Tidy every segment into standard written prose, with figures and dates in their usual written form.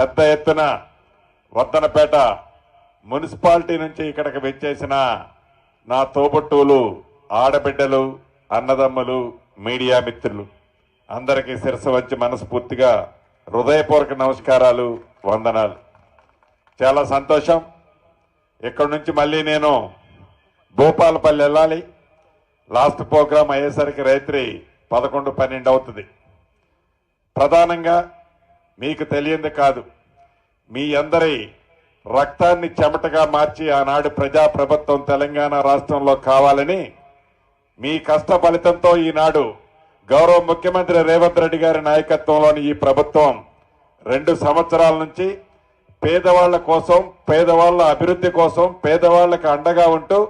పెద్ద ఎత్తున వర్ధనపేట మున్సిపాలిటీ నుంచి ఇక్కడికి వచ్చేసిన నా తోబుట్టువులు, ఆడబిడ్డలు, అన్నదమ్ములు, మీడియా మిత్రులు అందరికీ శిరస్సు వంచి మనస్ఫూర్తిగా హృదయపూర్వక నమస్కారాలు, వందనాలు. చాలా సంతోషం. ఇక్కడి నుంచి మళ్ళీ నేను భూపాలపల్లి వెళ్ళాలి. లాస్ట్ ప్రోగ్రాం అయ్యేసరికి రాత్రి 11-12 అవుతుంది. ప్రధానంగా మీకు తెలియంది కాదు, మీ అందరి రక్తాన్ని చెమటగా మార్చి ఆనాడు ప్రజాప్రభుత్వం తెలంగాణ రాష్ట్రంలో కావాలని మీ కష్ట ఫలితంతో ఈనాడు గౌరవ ముఖ్యమంత్రి రేవంత్ రెడ్డి గారి నాయకత్వంలోని ఈ ప్రభుత్వం 2 సంవత్సరాల నుంచి పేదవాళ్ల కోసం, పేదవాళ్ల అభివృద్ధి కోసం, పేదవాళ్లకు అండగా ఉంటూ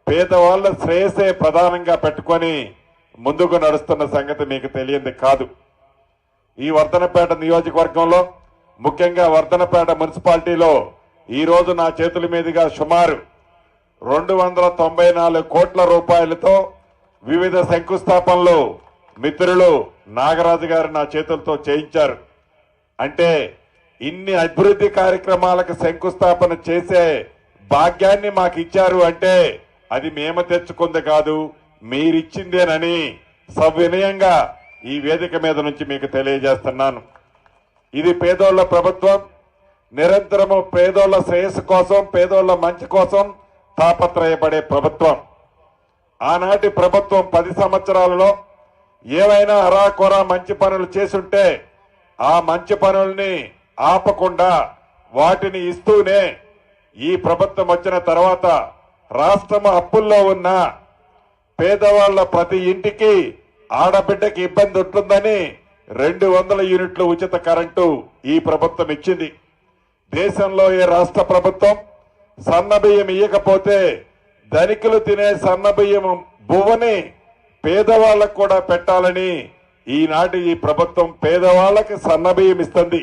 పేదవాళ్ల శ్రేయస్సే ప్రధానంగా పెట్టుకొని ముందుకు నడుస్తున్న సంగతి మీకు తెలియంది కాదు. ఈ వర్ధనపేట నియోజకవర్గంలో, ముఖ్యంగా వర్ధనపేట మున్సిపాలిటీలో ఈరోజు నా చేతుల మీదుగా సుమారు 294 కోట్ల రూపాయలతో వివిధ శంకుస్థాపనలు మిత్రులు నాగరాజు గారు నా చేతులతో చేయించారు. అంటే ఇన్ని అభివృద్ధి కార్యక్రమాలకు శంకుస్థాపన చేసే భాగ్యాన్ని మాకు ఇచ్చారు అంటే అది మేము తెచ్చుకుంది కాదు, మీరిచ్చిందేనని సవినయంగా ఈ వేదిక మీద నుంచి మీకు తెలియజేస్తున్నాను. ఇది పేదోళ్ల ప్రభుత్వం. నిరంతరము పేదోళ్ల శ్రేయస్సు కోసం, పేదోళ్ల మంచి కోసం తాపత్రయపడే ప్రభుత్వం. ఆనాటి ప్రభుత్వం 10 సంవత్సరాలలో ఏవైనా అరాకొరా మంచి పనులు చేసుంటే ఆ మంచి పనుల్ని ఆపకుండా వాటిని ఇస్తూనే ఈ ప్రభుత్వం వచ్చిన తర్వాత రాష్ట్రం అప్పుల్లో ఉన్న పేదవాళ్ల ప్రతి ఇంటికి ఆడబిడ్డకి ఇబ్బంది ఉంటుందని 200 యూనిట్ల ఉచిత కరెంటు ఈ ప్రభుత్వం ఇచ్చింది. దేశంలో ఏ రాష్ట్ర ప్రభుత్వం సన్నబియ్యం ఇయ్యకపోతే ధనికులు తినే సన్నబియ్యం బువ్వని పేదవాళ్లకు కూడా పెట్టాలని ఈనాటి ఈ ప్రభుత్వం పేదవాళ్లకి సన్నబియ్యం ఇస్తుంది.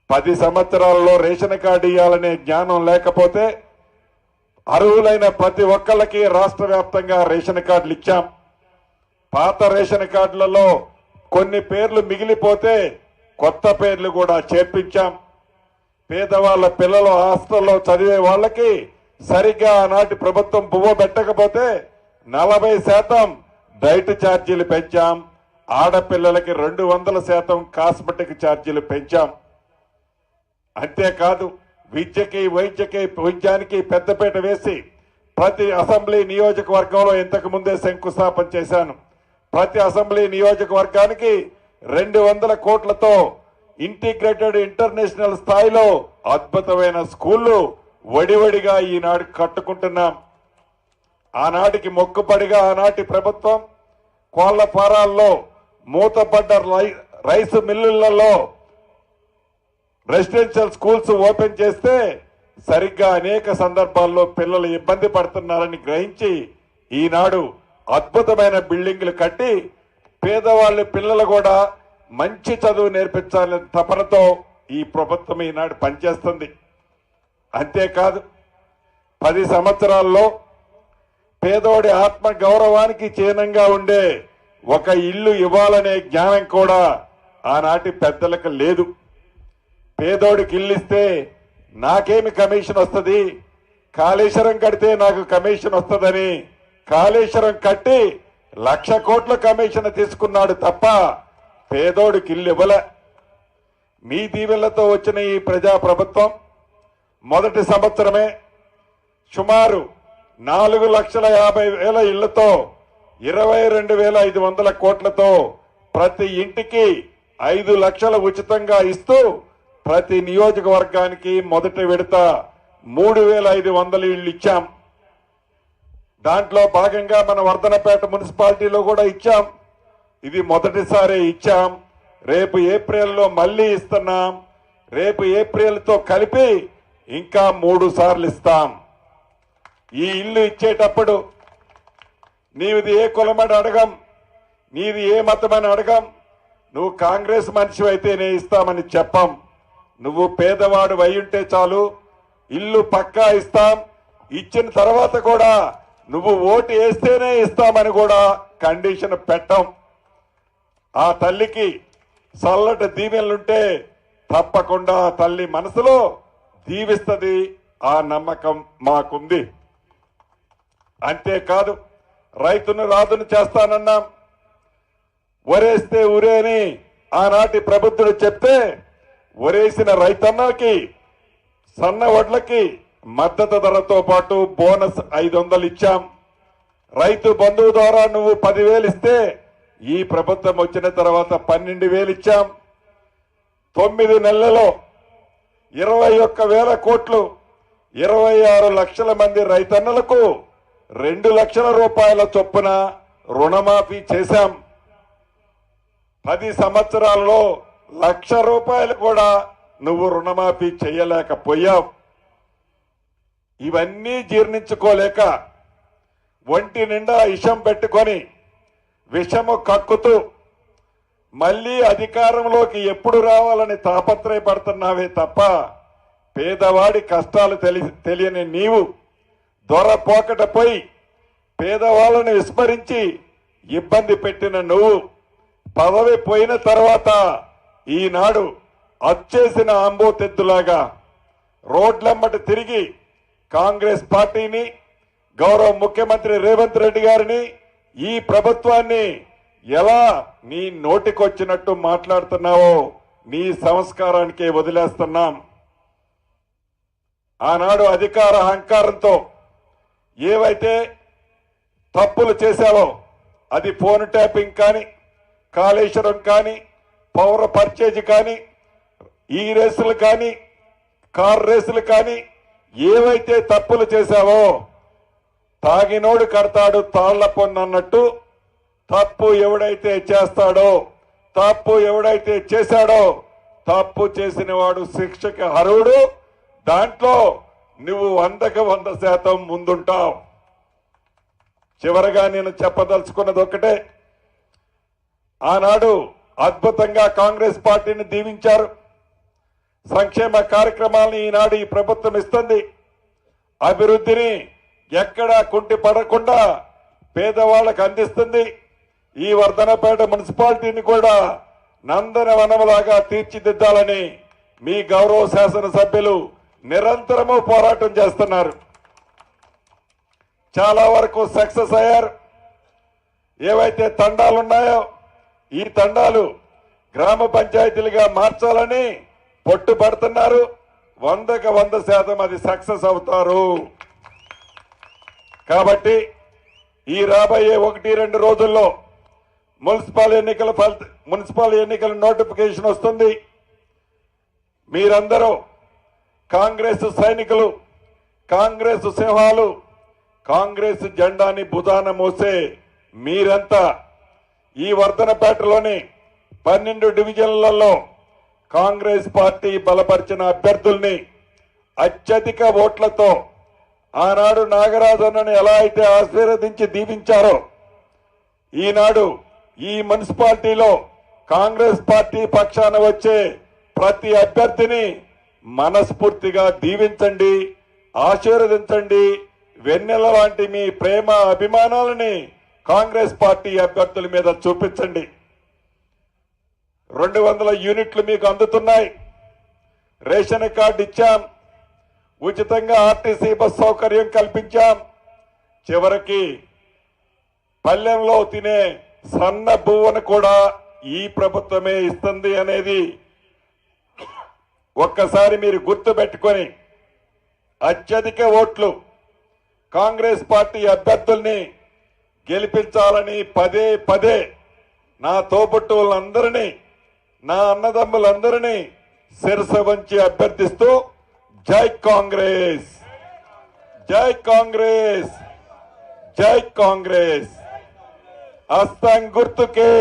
10 సంవత్సరాలలో రేషన్ కార్డు ఇవ్వాలనే జ్ఞానం లేకపోతే అర్హులైన ప్రతి ఒక్కళ్ళకి రాష్ట్ర వ్యాప్తంగా రేషన్ కార్డులు ఇచ్చాం. పాత రేషన్ కార్డులలో కొన్ని పేర్లు మిగిలిపోతే కొత్త పేర్లు కూడా చేర్పించాం. పేదవాళ్ల పిల్లలు హాస్టల్లో చదివే వాళ్ళకి సరిగ్గా ఆనాటి ప్రభుత్వం బువ్వ పెట్టకపోతే 40% డైట్ ఛార్జీలు పెంచాం. ఆడపిల్లలకి 200% కాస్మెటిక్ ఛార్జీలు పెంచాం. అంతేకాదు విద్యకి, వైద్యానికి పెద్దపీట వేసి ప్రతి అసెంబ్లీ నియోజకవర్గంలో ఇంతకు ముందే శంకుస్థాపన చేశాను. ప్రతి అసెంబ్లీ నియోజకవర్గానికి 200 కోట్లతో ఇంటిగ్రేటెడ్ ఇంటర్నేషనల్ స్థాయిలో అద్భుతమైన స్కూళ్లు వడివడిగా ఈనాడు కట్టుకుంటున్నాం. ఆనాటికి మొక్కుపడిగా ఆనాటి ప్రభుత్వం కోళ్ల ఫారాల్లో, మూతపడ్డ రైస్ మిల్లులలో రెసిడెన్షియల్ స్కూల్స్ ఓపెన్ చేస్తే సరిగ్గా అనేక సందర్భాల్లో పిల్లలు ఇబ్బంది పడుతున్నారని గ్రహించి ఈనాడు అద్భుతమైన బిల్డింగ్లు కట్టి పేదవాళ్ళ పిల్లలు కూడా మంచి చదువు నేర్పించాలనే తపనతో ఈ ప్రభుత్వం ఈనాడు పనిచేస్తుంది. అంతేకాదు 10 సంవత్సరాల్లో పేదోడి ఆత్మ గౌరవానికి చిహ్నంగా ఉండే ఒక ఇల్లు ఇవ్వాలనే జ్ఞానం కూడా ఆనాటి పెద్దలకు లేదు. పేదోడికి ఇల్లు ఇస్తే నాకేమి కమిషన్ వస్తుంది, కాళేశ్వరం కడితే నాకు కమిషన్ వస్తుందని కాళేశ్వరం కట్టి 1,00,000 కోట్ల కమిషన్ తీసుకున్నాడు తప్ప పేదోడికి ఇల్లు ఇవ్వలే. మీ దీవెనలతో వచ్చిన ఈ ప్రజా ప్రభుత్వం మొదటి సంవత్సరమే సుమారు 4,50,000 ఇళ్లతో 22,500 కోట్లతో ప్రతి ఇంటికి 5 లక్షల ఉచితంగా ఇస్తూ ప్రతి నియోజకవర్గానికి మొదటి విడత 3,500 ఇళ్లు ఇచ్చాం. దాంట్లో భాగంగా మన వర్ధనపేట మున్సిపాలిటీలో కూడా ఇచ్చాం. ఇది మొదటిసారి ఇచ్చాం. రేపు ఏప్రిల్లో మళ్లీ ఇస్తున్నాం. రేపు ఏప్రిల్తో కలిపి ఇంకా 3 సార్లు ఇస్తాం. ఈ ఇల్లు ఇచ్చేటప్పుడు నీది ఏ కులమని అడగం, నీది ఏ మతమని అడగం, నువ్వు కాంగ్రెస్ మనిషి అయితేనే ఇస్తామని చెప్పం. నువ్వు పేదవాడు అయ్యుంటే చాలు, ఇల్లు పక్కా ఇస్తాం. ఇచ్చిన తర్వాత కూడా నువ్వు ఓటు వేస్తేనే ఇస్తామని కూడా కండిషన్ పెట్టం. ఆ తల్లికి చల్లటి దీవెనలుంటే తప్పకుండా తల్లి మనసులో దీవిస్తుంది. ఆ నమ్మకం మాకుంది. అంతేకాదు, రైతును రాజును చేస్తానన్నాం. వరేస్తే ఉరేని ఆనాటి ప్రభుత్వుడు చెప్తే వరేసిన రైతన్నకి సన్న వడ్లకి మద్దతు ధరతో పాటు బోనస్ 500 ఇచ్చాం. రైతు బంధువు ద్వారా నువ్వు 10,000 ఇస్తే ఈ ప్రభుత్వం వచ్చిన తర్వాత 12,000 ఇచ్చాం. 9 నెలలలో 21,000 కోట్లు 26 లక్షల మంది రైతన్నలకు 2 లక్షల రూపాయల చొప్పున రుణమాఫీ చేశాం. 10 సంవత్సరాల్లో 1,00,000 రూపాయలు కూడా నువ్వు రుణమాఫీ చేయలేకపోయావు. ఇవన్నీ జీర్ణించుకోలేక ఒంటి నిండా విషం పెట్టుకొని విషము కక్కుతూ మళ్లీ అధికారంలోకి ఎప్పుడు రావాలని తాపత్రయపడుతున్నావే తప్ప పేదవాడి కష్టాలు తెలియని నీవు దొరపోకట పోయి పేదవాళ్ళని విస్మరించి ఇబ్బంది పెట్టిన నువ్వు పదవి పోయిన తర్వాత ఈనాడు అచ్చేసిన ఆంబోతెద్దులాగా రోడ్లమ్మటి తిరిగి కాంగ్రెస్ పార్టీని, గౌరవ ముఖ్యమంత్రి రేవంత్ రెడ్డి గారిని, ఈ ప్రభుత్వాన్ని ఎలా నీ నోటికొచ్చినట్టు మాట్లాడుతున్నావో నీ సంస్కారానికే వదిలేస్తున్నాం. ఆనాడు అధికార అహంకారంతో ఏవైతే తప్పులు చేశావో, అది ఫోన్ ట్యాపింగ్ కానీ, కాళేశ్వరం కానీ, పౌర పర్చేజ్ కానీ, ఈ రేసులు కానీ, కార్ రేసులు కానీ, ఏవైతే తప్పులు చేశావో తాగినోడు కడతాడు తాళ్ల పొన్నన్నట్టు తప్పు ఎవడైతే చేస్తాడో, తప్పు ఎవడైతే చేశాడో, తప్పు చేసిన వాడు శిక్షకి అర్హుడు. దాంట్లో నువ్వు 100కి 100% ముందుంటావు. చివరగా నేను చెప్పదలుచుకున్నది ఒకటే, ఆనాడు అద్భుతంగా కాంగ్రెస్ పార్టీని దీవించారు. సంక్షేమ కార్యక్రమాలను ఈనాడు ఈ ప్రభుత్వం ఇస్తుంది. అభివృద్ధిని ఎక్కడా కుంటి పడకుండా పేదవాళ్లకు అందిస్తుంది. ఈ వర్ధనపేట మున్సిపాలిటీని కూడా నందనవనములాగా తీర్చిదిద్దాలని మీ గౌరవ శాసనసభ్యులు నిరంతరము పోరాటం చేస్తున్నారు. చాలా వరకు సక్సెస్ అయ్యారు. ఏవైతే తండాలున్నాయో ఈ తండాలు గ్రామ పంచాయతీలుగా మార్చాలని పట్టుబడుతున్నారు. 100కి 100% అది సక్సెస్ అవుతారు. కాబట్టి ఈ రాబోయే 1-2 రోజుల్లో మున్సిపల్ ఎన్నికల నోటిఫికేషన్ వస్తుంది. మీరందరూ కాంగ్రెస్ సైనికులు, కాంగ్రెస్ సింహాలు, కాంగ్రెస్ జెండాని భుజాన మోసే మీరంతా ఈ వర్ధనపేటలోని 12 డివిజన్లలో కాంగ్రెస్ పార్టీ బలపరిచిన అభ్యర్థుల్ని అత్యధిక ఓట్లతో ఆనాడు నాగరాజన్నను ఎలా అయితే ఆశీర్వదించి దీవించారో ఈనాడు ఈ మున్సిపాలిటీలో కాంగ్రెస్ పార్టీ పక్షాన వచ్చే ప్రతి అభ్యర్థిని మనస్ఫూర్తిగా దీవించండి, ఆశీర్వదించండి. వెన్నెల లాంటి మీ ప్రేమ అభిమానాలని కాంగ్రెస్ పార్టీ అభ్యర్థుల మీద చూపించండి. 200 యూనిట్లు మీకు అందుతున్నాయి. రేషన్ కార్డు ఇచ్చాం. ఉచితంగా ఆర్టీసీ బస్ సౌకర్యం కల్పించాం. చివరికి పల్లెంలో తినే సన్న బువ్వను కూడా ఈ ప్రభుత్వమే ఇస్తుంది అనేది ఒక్కసారి మీరు గుర్తుపెట్టుకొని అత్యధిక ఓట్లు కాంగ్రెస్ పార్టీ అభ్యర్థుల్ని గెలిపించాలని పదే పదే నా తోబుట్టువులందరినీ, నా అన్నదమ్ములందరినీ శిరస వంచి అభ్యర్థిస్తూ జై కాంగ్రెస్, జై కాంగ్రెస్, జై కాంగ్రెస్. హస్తం గుర్తుకే